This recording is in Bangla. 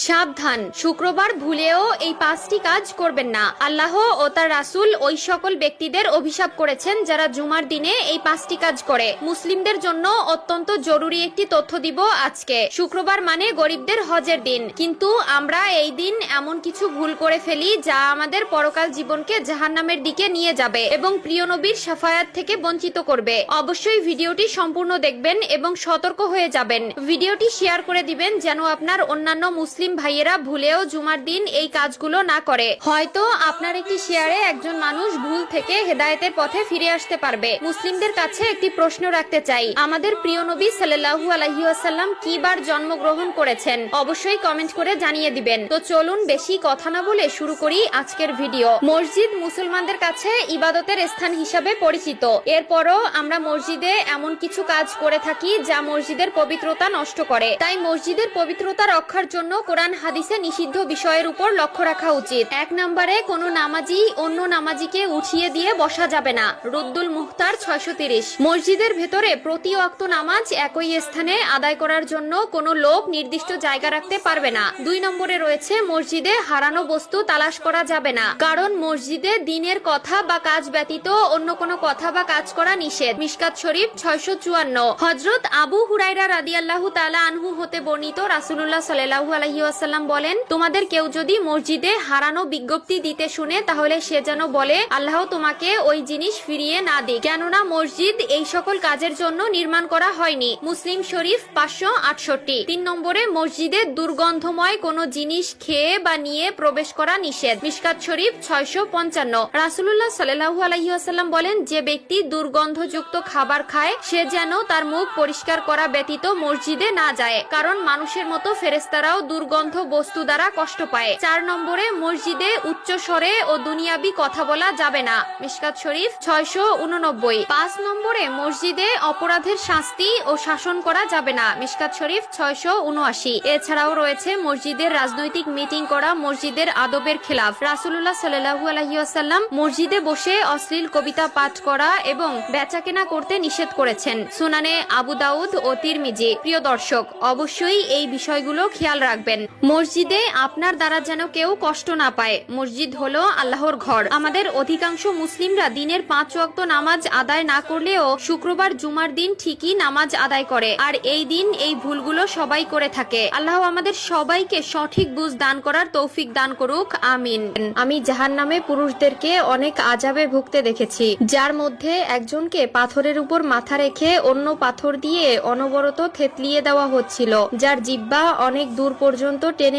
সাবধান, শুক্রবার ভুলেও এই 5টি কাজ করবেন না। আল্লাহ ও তার রাসূল ওই সকল ব্যক্তিদের অভিশাপ করেছেন যারা জুমার দিনে এই 5টি কাজ করে। মুসলিমদের জন্য অত্যন্ত জরুরি একটি তথ্য দিব আজকে। শুক্রবার মানে গরিবদের হজের দিন, কিন্তু আমরা এই দিন এমন কিছু ভুল করে ফেলি যা আমাদের পরকাল জীবনকে জাহান্নামের দিকে নিয়ে যাবে এবং প্রিয় নবীর শাফায়াত থেকে বঞ্চিত করবে। অবশ্যই ভিডিওটি সম্পূর্ণ দেখবেন এবং সতর্ক হয়ে যাবেন। ভিডিওটি শেয়ার করে দিবেন যেন আপনার অন্যান্য মুসলিম ভাইয়েরা ভুলেও জুমার দিন এই কাজগুলো না করে। হয়তো আপনার একটি শেয়ারে একজন মানুষ ভুল থেকে হেদায়েতের পথে ফিরে আসতে পারবে। মুসলিমদের কাছে একটি প্রশ্ন রাখতে চাই, আমাদের প্রিয় নবী সাল্লাল্লাহু আলাইহি ওয়াসাল্লাম কি বার জন্মগ্রহণ করেছেন? অবশ্যই কমেন্ট করে জানিয়ে দিবেন। তো চলুন বেশি কথা না বলে শুরু করি আজকের ভিডিও। মসজিদ মুসলমানদের কাছে ইবাদতের স্থান হিসাবে পরিচিত। এরপরও আমরা মসজিদে এমন কিছু কাজ করে থাকি যা মসজিদের পবিত্রতা নষ্ট করে। তাই মসজিদের পবিত্রতা রক্ষার জন্য কোরআন হাদিসে নিষিদ্ধ বিষয়ের উপর লক্ষ্য রাখা উচিত। 1 নম্বরে কোনো নামাজি অন্য নামাজিকে উঠিয়ে দিয়ে বসা যাবে না। রুদ্দুল মুখতার 630। মসজিদের ভেতরে প্রতি ওয়াক্ত নামাজ একই স্থানে আদায় করার জন্য কোনো লোক নির্দিষ্ট জায়গা রাখতে পারবে না। 2 নম্বরে রয়েছে মসজিদে হারানো বস্তু তালাশ করা যাবে না, কারণ মসজিদে দ্বীনের কথা বা কাজ ব্যতীত অন্য কোনো কথা বা কাজ করা নিষেধ। মিশকাত শরীফ 654। হযরত আবু হুরায়রা রাদিয়াল্লাহু তাআলা আনহু হতে বর্ণিত, রাসূলুল্লাহ সাল্লাল্লাহু আলাইহি ওয়াসাল্লাম বলেন, তোমাদের কেউ যদি মসজিদে হারানো বিজ্ঞপ্তি দিতে শুনে তাহলে সে যেন বলে, আল্লাহ তোমাকে ওই জিনিস ফিরিয়ে না দিক, কেননা মসজিদ এই সকল কাজের জন্য নির্মাণ করা হয়নি। মুসলিম শরীফ 568। 3 নম্বরে মসজিদে দুর্গন্ধময় কোনো জিনিস খেয়ে বা নিয়ে প্রবেশ করা নিষেধ। মিশকাত শরীফ 655। রাসূলুল্লাহ সাল্লাল্লাহু আলাইহি ওয়াসাল্লাম বলেন, যে ব্যক্তি দুর্গন্ধযুক্ত খাবার খায় সে যেন তার মুখ পরিষ্কার করা ব্যতীত মসজিদে না যায়, কারণ মানুষের মতো ফেরেশতারাও দুর্গন্ধ বস্তু দ্বারা কষ্ট পায়। 4 নম্বরে মসজিদে উচ্চ স্বরে ও দুনিয়াবি কথা বলা যাবে না। মিশকাত শরীফ 689। 5 নম্বরে মসজিদে অপরাধের শাস্তি ও শাসন করা যাবে না। মিশকাত শরীফ 679। এছাড়াও রয়েছে মসজিদের রাজনৈতিক মিটিং করা মসজিদের আদবের খেলাফ। রাসূলুল্লাহ সাল্লাল্লাহু আলাইহি ওয়াসাল্লাম মসজিদে বসে অশ্লীল কবিতা পাঠ করা এবং বেচাকেনা করতে নিষেধ করেছেন। সুনানে আবু দাউদ ও তিরমিজি। প্রিয় দর্শক, অবশ্যই এই বিষয়গুলো খেয়াল রাখবেন। মসজিদে আপনার দ্বারা যেন কেউ কষ্ট না পায়। মসজিদ হলো আল্লাহর ঘর। আমাদের অধিকাংশ মুসলিমরা দিনের 5 ওয়াক্ত নামাজ আদায় না করলেও শুক্রবার জুমার দিন ঠিকই নামাজ আদায় করে, আর এই দিন এই ভুলগুলো সবাই করে থাকে। আল্লাহ আমাদের সবাইকে সঠিক বুঝ দান করার তৌফিক দান করুক, আমিন। আমি জাহান্নামে পুরুষদেরকে অনেক আযাবে ভুগতে দেখেছি, যার মধ্যে একজনকে পাথরের উপর মাথা রেখে অন্য পাথর দিয়ে অনবরত থেতলিয়ে দেওয়া হচ্ছিল, যার জিহ্বা অনেক দূর পর্যন্ত টেনে